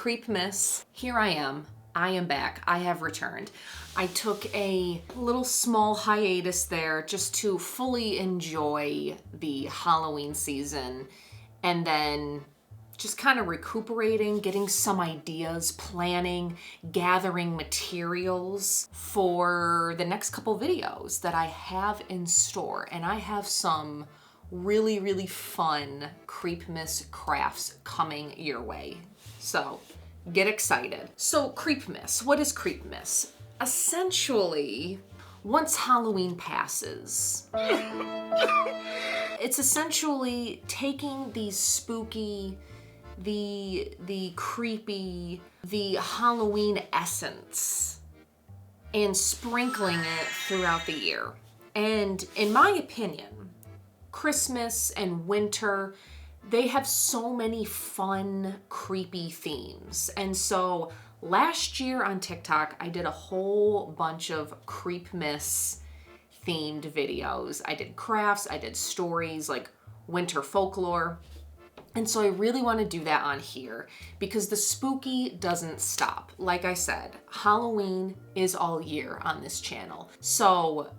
Creepmas. Here I am. I am back. I have returned. I took a little small hiatus there just to fully enjoy the Halloween season and then just kind of recuperating, getting some ideas, planning, gathering materials for the next couple videos that I have in store. And I have some really, really fun Creepmas crafts coming your way. So get excited. So Creepmas, what is Creepmas? Essentially, once Halloween passes, it's essentially taking these spooky, the creepy, the Halloween essence and sprinkling it throughout the year. And in my opinion, Christmas and winter, they have so many fun, creepy themes. And so last year on TikTok, I did a whole bunch of Creepmas themed videos. I did crafts, I did stories like winter folklore. And so I really want to do that on here because the spooky doesn't stop. Like I said, Halloween is all year on this channel. So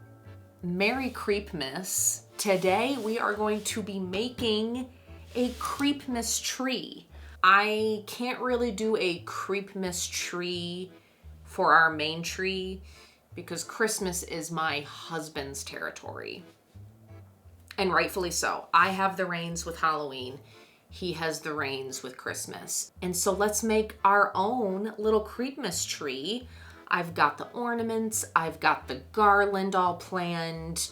Merry Creepmas. Today we are going to be making a Creepmas tree. I can't really do a Creepmas tree for our main tree because Christmas is my husband's territory. And rightfully so. I have the reins with Halloween. He has the reins with Christmas. And so let's make our own little Creepmas tree. I've got the ornaments, I've got the garland all planned,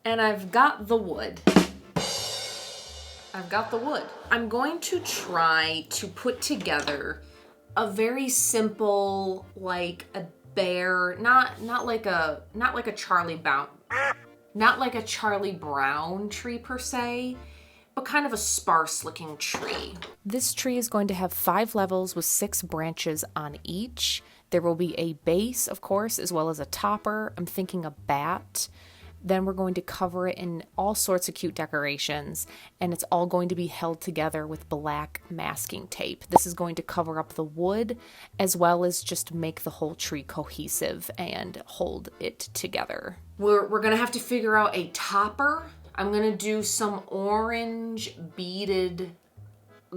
and I've got the wood. I'm going to try to put together a very simple, like a bear, not like a Charlie Brown tree per se, but kind of a sparse looking tree. This tree is going to have 5 levels with 6 branches on each. There will be a base, of course, as well as a topper. I'm thinking a bat. Then we're going to cover it in all sorts of cute decorations, and it's all going to be held together with black masking tape. This is going to cover up the wood as well as just make the whole tree cohesive and hold it together. We're gonna have to figure out a topper. I'm gonna do some orange beaded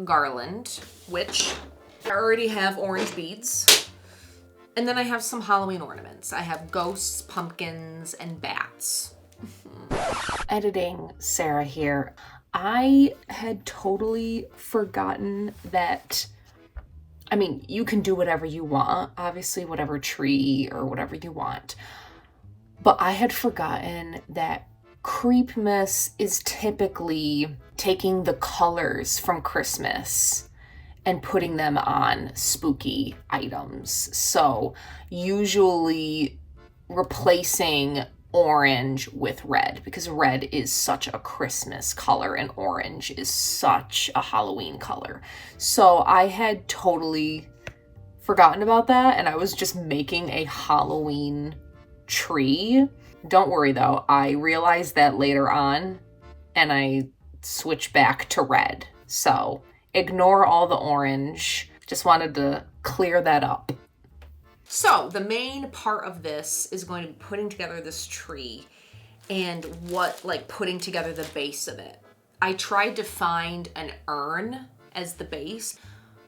garland, which I already have orange beads. And then I have some Halloween ornaments. I have ghosts, pumpkins, and bats. Editing Sarah here. I had totally forgotten that, I mean, you can do whatever you want, obviously whatever tree or whatever you want, but I had forgotten that Creepmas is typically taking the colors from Christmas and putting them on spooky items. So usually replacing orange with red because red is such a Christmas color and orange is such a Halloween color. So I had totally forgotten about that and I was just making a Halloween tree. Don't worry though, I realized that later on and I switched back to red. So ignore all the orange. Just wanted to clear that up. So the main part of this is going to be putting together this tree and putting together the base of it. I tried to find an urn as the base.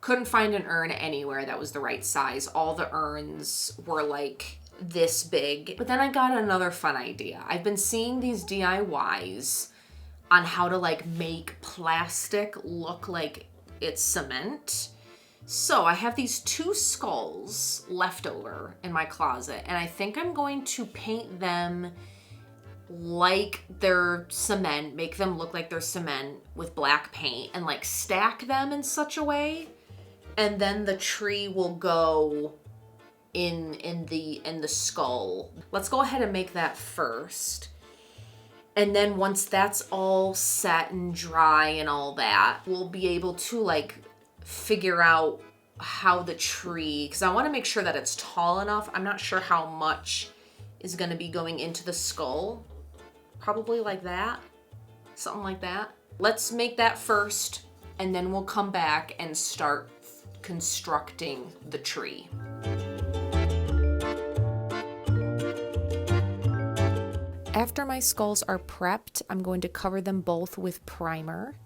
Couldn't find an urn anywhere that was the right size. All the urns were like this big. But then I got another fun idea. I've been seeing these DIYs on how to like make plastic look like it's cement. So I have these 2 skulls left over in my closet and I think I'm going to paint them like they're cement, make them look like they're cement with black paint and like stack them in such a way. And then the tree will go in the skull. Let's go ahead and make that first. And then once that's all set and dry and all that, we'll be able to like figure out how the tree, because I want to make sure that it's tall enough. I'm not sure how much is going to be going into the skull. Probably like that. Something like that. Let's make that first. and then we'll come back and start constructing the tree. After my skulls are prepped, I'm going to cover them both with primer.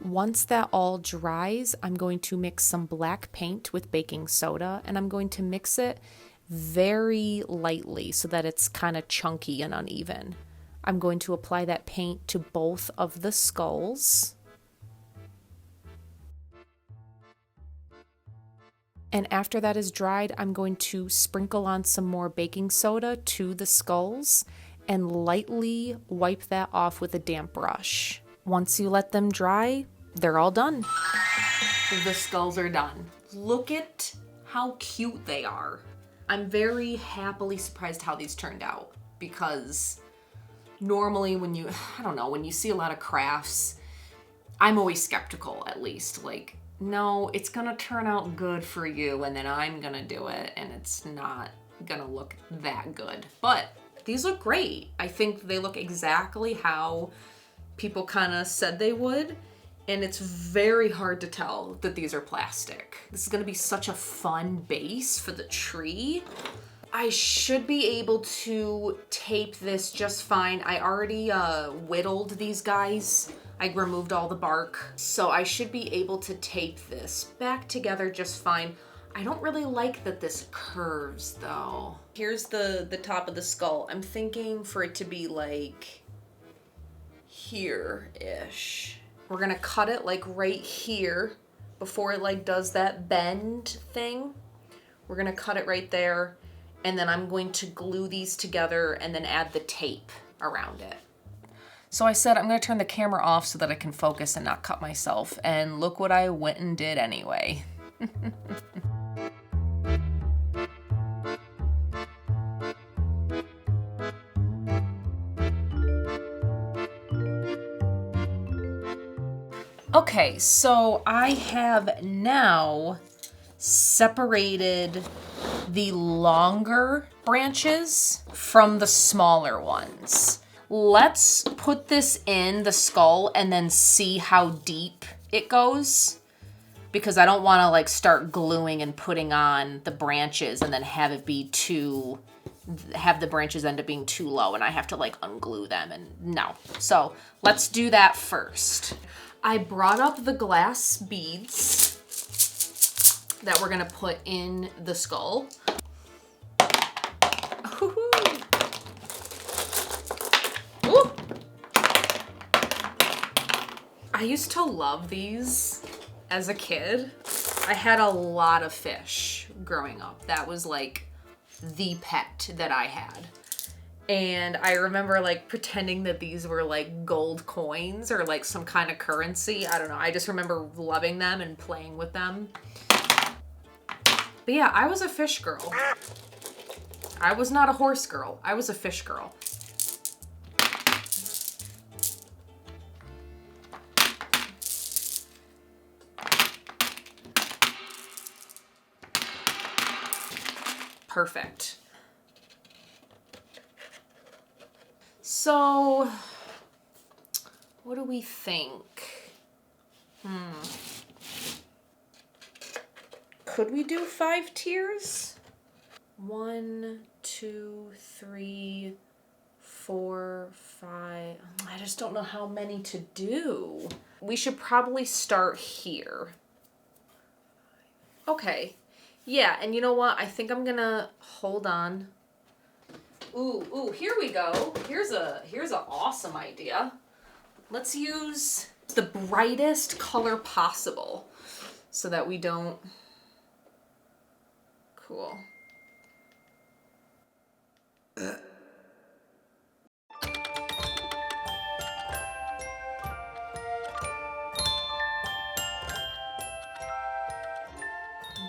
Once that all dries, I'm going to mix some black paint with baking soda, and I'm going to mix it very lightly so that it's kind of chunky and uneven. I'm going to apply that paint to both of the skulls. And after that is dried, I'm going to sprinkle on some more baking soda to the skulls and lightly wipe that off with a damp brush. Once you let them dry, they're all done. The skulls are done. Look at how cute they are. I'm very happily surprised how these turned out, because normally when you see a lot of crafts, I'm always skeptical, at least. Like, no, it's gonna turn out good for you, and then I'm gonna do it, and it's not gonna look that good. But these look great. I think they look exactly how people kind of said they would, and it's very hard to tell that these are plastic. This is gonna be such a fun base for the tree. I should be able to tape this just fine. I already whittled these guys. I removed all the bark, so I should be able to tape this back together just fine. I don't really like that this curves though. Here's the top of the skull. I'm thinking for it to be like here-ish. We're gonna cut it like right here before it like does that bend thing. We're gonna cut it right there, and then I'm going to glue these together and then add the tape around it. So I said I'm gonna turn the camera off so that I can focus and not cut myself, and look what I went and did anyway. Okay, so I have now separated the longer branches from the smaller ones. Let's put this in the skull and then see how deep it goes, because I don't want to like start gluing and putting on the branches and then have the branches end up being too low and I have to like unglue them, and no. So let's do that first. I brought up the glass beads that we're gonna put in the skull. Ooh. I used to love these as a kid. I had a lot of fish growing up. That was like the pet that I had. And I remember like pretending that these were like gold coins or like some kind of currency. I don't know. I just remember loving them and playing with them. But yeah, I was a fish girl. I was not a horse girl. I was a fish girl. Perfect. So, what do we think? Could we do 5 tiers? 1, 2, 3, 4, 5. I just don't know how many to do. We should probably start here. Okay. Yeah, and you know what? I think I'm gonna hold on. Ooh, here we go. Here's a awesome idea. Let's use the brightest color possible so that we don't... Cool.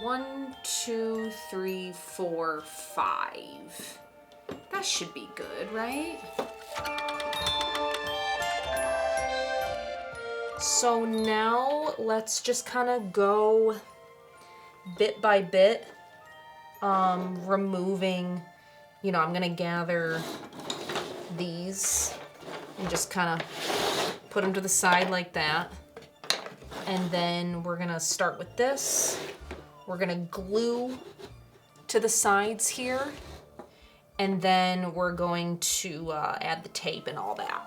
One, 2, 3, 4, 5. That should be good, right? So now let's just kind of go bit by bit, removing, I'm gonna gather these and just kind of Put them to the side like that. And then we're gonna start with this. We're gonna glue to the sides here. And then we're going to add the tape and all that.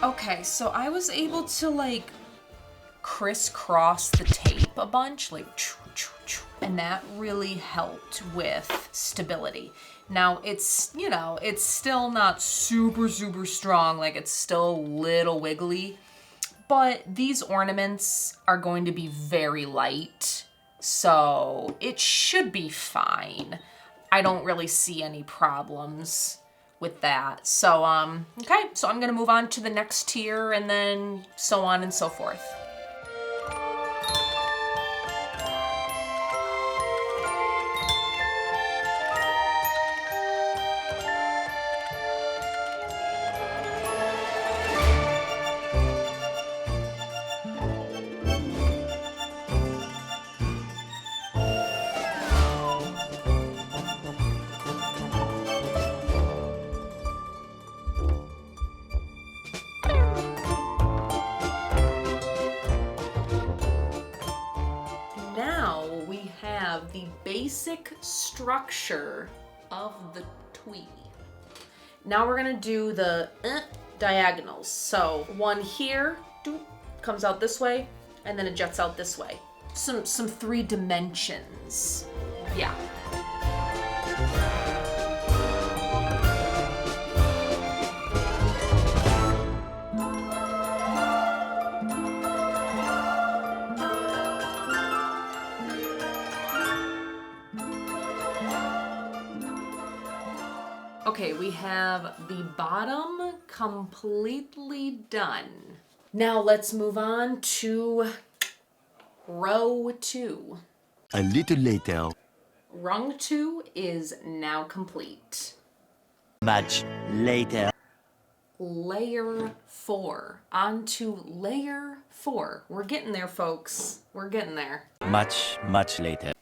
Okay, so I was able to like crisscross the tape a bunch, like, and that really helped with stability. Now it's, you know, it's still not super strong, like it's still a little wiggly, but these ornaments are going to be very light, so it should be fine. I don't really see any problems with that. So, okay, so I'm gonna move on to the next tier and then so on and so forth. The basic structure of the tree. Now we're gonna do the diagonals. So one here comes out this way, and then it jets out this way. Some 3 dimensions. Yeah. Okay, we have the bottom completely done. Now let's move on to row 2. A little later. Rung 2 is now complete. Much later. Layer 4. On to layer 4. We're getting there, folks. We're getting there. Much later.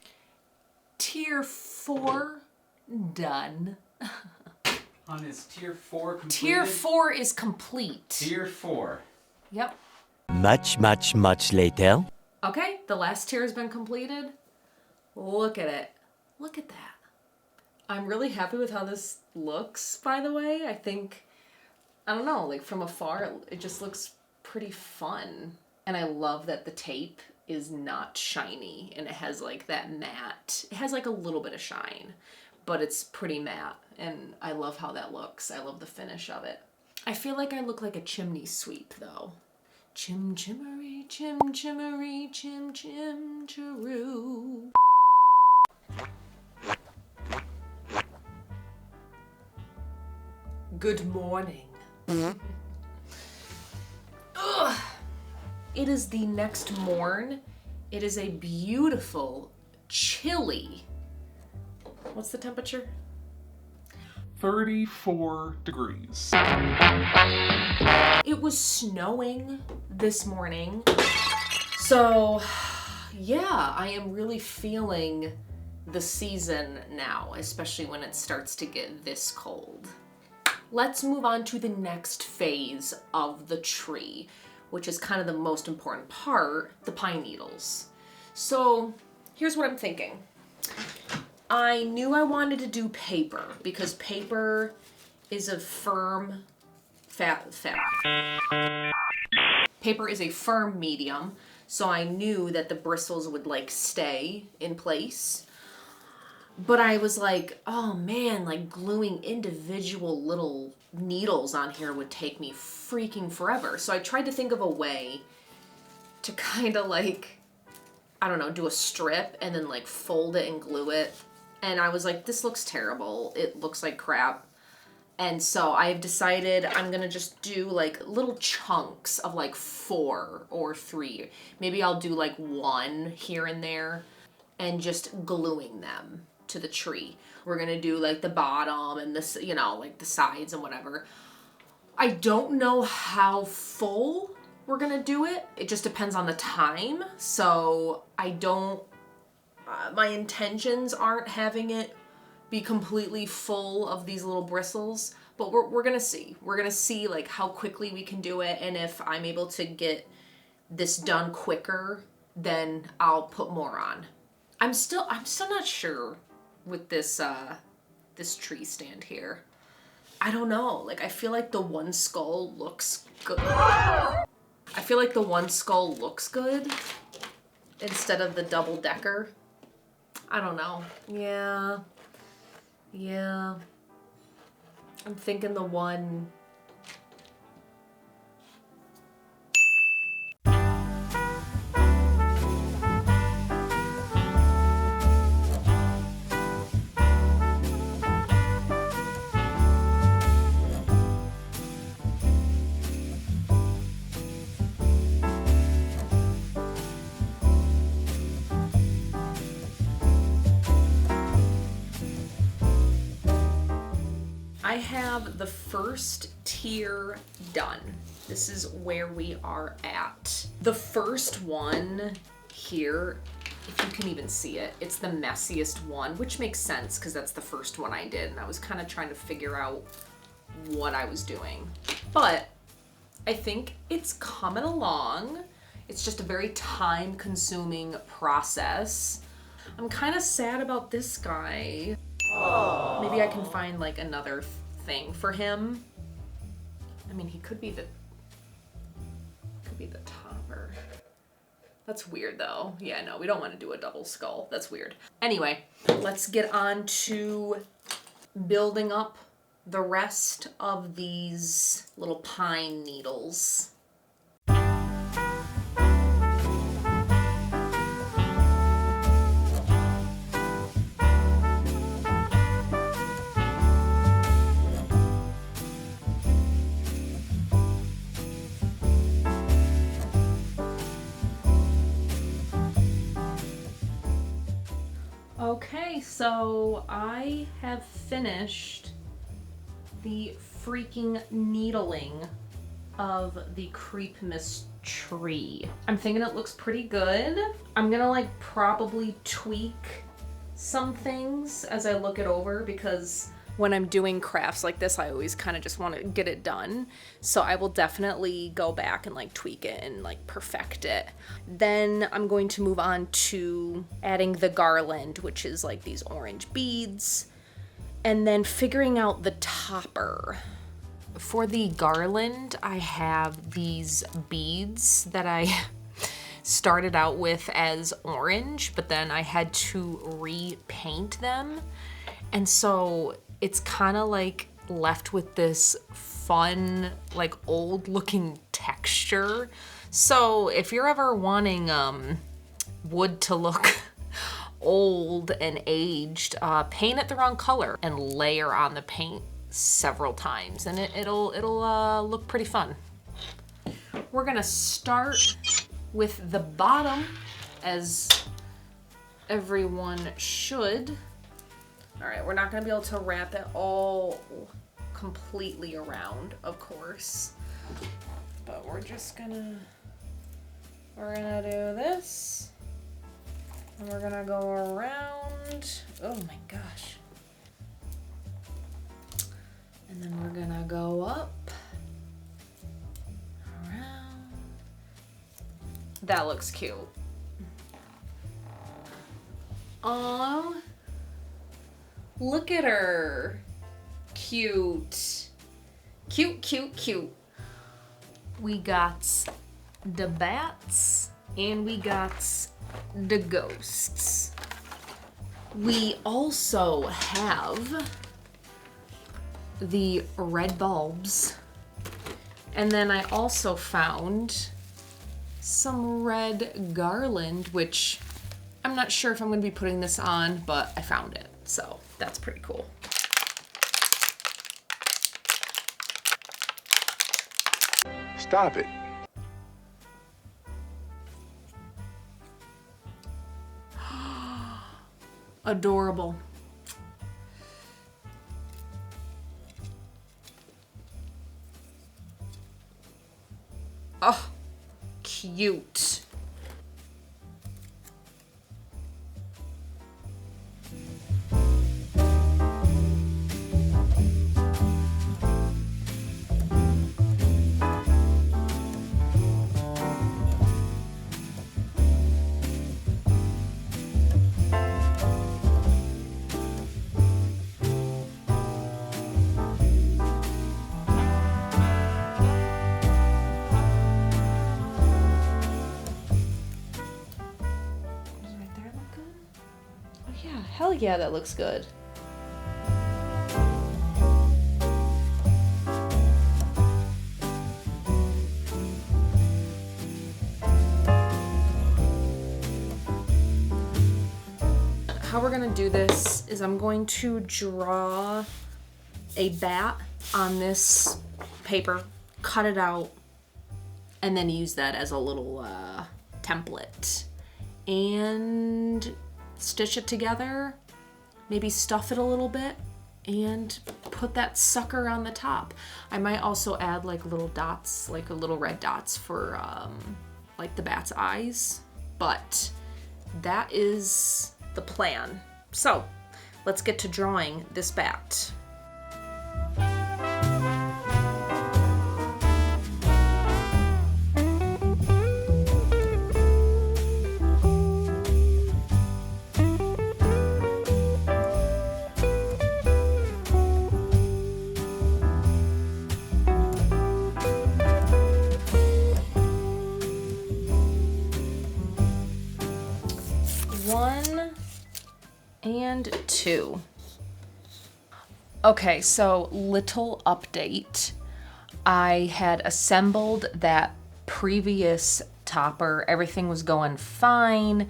Tier 4 done. On is tier 4 completed? Tier 4 is complete. Tier 4. Yep. Much later. Okay, the last tier has been completed. Look at it. Look at that. I'm really happy with how this looks, by the way. I think, I don't know, like from afar, it just looks pretty fun. And I love that the tape is not shiny and it has like that matte. It has like a little bit of shine, but it's pretty matte. And I love how that looks. I love the finish of it. I feel like I look like a chimney sweep though. Chim chimmery, chim chimmery, chim chim chiroo. Good morning. Ugh. It is the next morn. It is a beautiful, chilly. What's the temperature? 34 degrees. It was snowing this morning. So, yeah, I am really feeling the season now, especially when it starts to get this cold. Let's move on to the next phase of the tree, which is kind of the most important part, the pine needles. So, here's what I'm thinking. I knew I wanted to do paper because paper is a firm Paper is a firm medium, so I knew that the bristles would like stay in place. But I was like, oh man, like gluing individual little needles on here would take me freaking forever. So I tried to think of a way to kind of like I don't know, do a strip and then like fold it and glue it. And I was like, this looks terrible. It looks like crap. And so I've decided I'm gonna just do like little chunks of like 4 or 3. Maybe I'll do like 1 here and there and just gluing them to the tree. We're gonna do like the bottom and this, you know, like the sides and whatever. I don't know how full we're gonna do it. It just depends on the time. So I don't, my intentions aren't having it be completely full of these little bristles, but we're gonna see. We're gonna see like how quickly we can do it, and if I'm able to get this done quicker, then I'll put more on. I'm still not sure with this this tree stand here. I don't know. Like I feel like the one skull looks good. I feel like the one skull looks good instead of the double decker. I don't know. Yeah. I'm thinking the one. I have the first tier done. This is where we are at. The first one here, if you can even see it, it's the messiest one, which makes sense because that's the first one I did, and I was kind of trying to figure out what I was doing. But I think it's coming along. It's just a very time-consuming process. I'm kind of sad about this guy. Aww. Maybe I can find like another thing for him. I mean, he could be the topper. That's weird though. Yeah, no, we don't want to do a double skull. That's weird. Anyway, let's get on to building up the rest of these little pine needles. Okay, so I have finished the freaking needling of the Creepmas tree. I'm thinking it looks pretty good. I'm gonna like probably tweak some things as I look it over, because when I'm doing crafts like this, I always kind of just want to get it done. So I will definitely go back and like tweak it and like perfect it. Then I'm going to move on to adding the garland, which is like these orange beads, and then figuring out the topper. For the garland, I have these beads that I started out with as orange, but then I had to repaint them. And so it's kind of like left with this fun, like old looking texture. So if you're ever wanting wood to look old and aged, paint it the wrong color and layer on the paint several times, and it'll look pretty fun. We're gonna start with the bottom, as everyone should. All right, we're not gonna be able to wrap it all completely around, of course, but we're gonna do this, and we're gonna go around. Oh my gosh. And then we're gonna go up, around. That looks cute. Oh. Look at her. Cute. Cute, cute, cute. We got the bats and we got the ghosts. We also have the red bulbs. And then I also found some red garland, which I'm not sure if I'm gonna be putting this on, but I found it, so that's pretty cool. Stop it. Adorable. Oh, cute. Hell yeah, that looks good. How we're gonna do this is I'm going to draw a bat on this paper, cut it out, and then use that as a little template. And stitch it together, maybe stuff it a little bit, and put that sucker on the top. I might also add like little dots, like a little red dots for like the bat's eyes, but that is the plan. So let's get to drawing this bat. And 2. Okay, so little update. I had assembled that previous topper. Everything was going fine.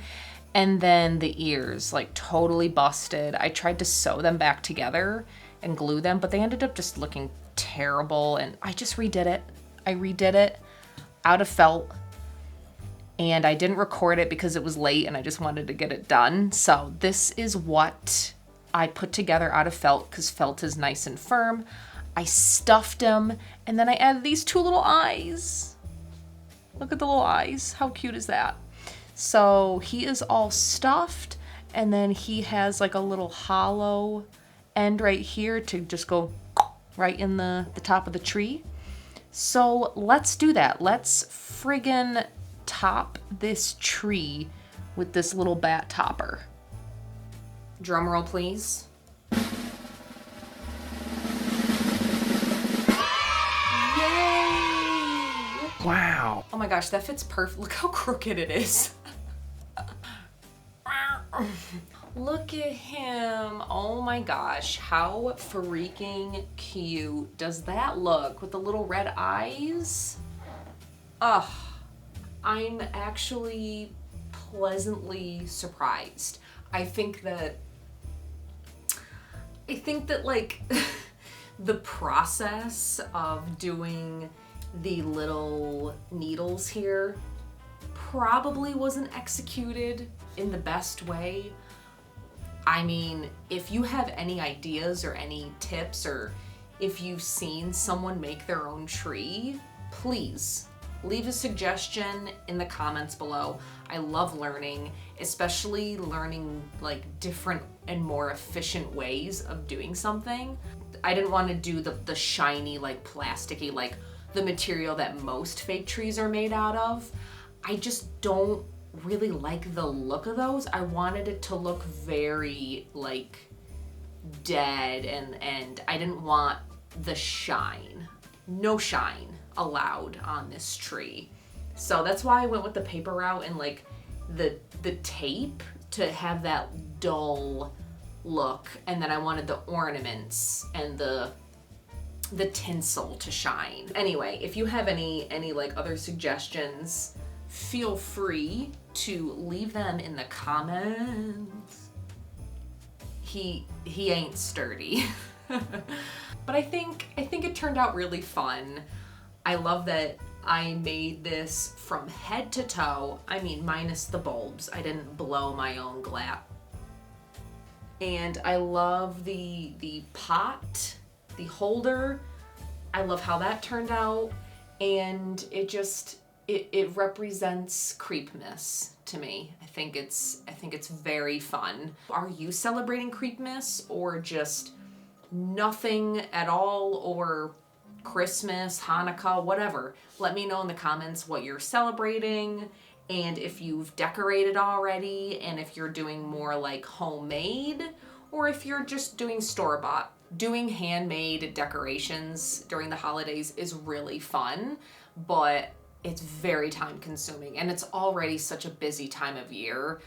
And then the ears, like totally busted. I tried to sew them back together and glue them, but they ended up just looking terrible. And I just redid it. I redid it out of felt. And I didn't record it because it was late and I just wanted to get it done. So this is what I put together out of felt, because felt is nice and firm. I stuffed him, and then I added these 2 little eyes. Look at the little eyes. How cute is that? So he is all stuffed, and then he has like a little hollow end right here to just go right in the top of the tree. So let's do that. Let's friggin' top this tree with this little bat topper. Drum roll, please. Yay! Wow. Oh my gosh, that fits perfect. Look how crooked it is. Look at him. Oh my gosh, how freaking cute does that look with the little red eyes? Ugh. I'm actually pleasantly surprised. I think that like the process of doing the little needles here probably wasn't executed in the best way. I mean, if you have any ideas or any tips, or if you've seen someone make their own tree, please leave a suggestion in the comments below. I love learning, especially learning like different and more efficient ways of doing something. I didn't want to do the shiny, like plasticky, like the material that most fake trees are made out of. I just don't really like the look of those. I wanted it to look very like dead, and I didn't want the shine. No shine allowed on this tree. So that's why I went with the paper route and like the tape to have that dull look, and then I wanted the ornaments and the tinsel to shine. Anyway, if you have any like other suggestions, feel free to leave them in the comments. He ain't sturdy. But I think it turned out really fun. I love that I made this from head to toe. I mean, minus the bulbs. I didn't blow my own glass. And I love the pot, the holder. I love how that turned out. And it represents Creepmas to me. I think it's very fun. Are you celebrating Creepmas or just nothing at all, or Christmas, Hanukkah, whatever? Let me know in the comments what you're celebrating, and if you've decorated already, and if you're doing more like homemade, or if you're just doing store-bought. Doing handmade decorations during the holidays is really fun, but it's very time consuming, and it's already such a busy time of year.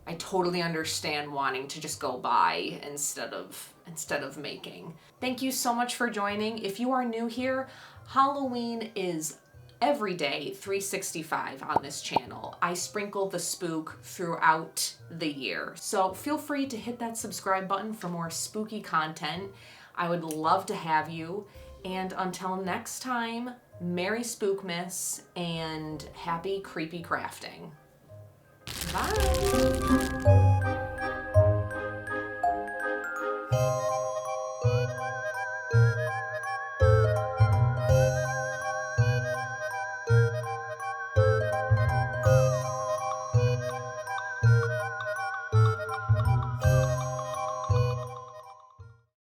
I totally understand wanting to just go buy instead of making. Thank you so much for joining. If you are new here, Halloween is every day 365 on this channel. I sprinkle the spook throughout the year. So feel free to hit that subscribe button for more spooky content. I would love to have you. And until next time, Merry Spookmas and happy creepy crafting. Bye!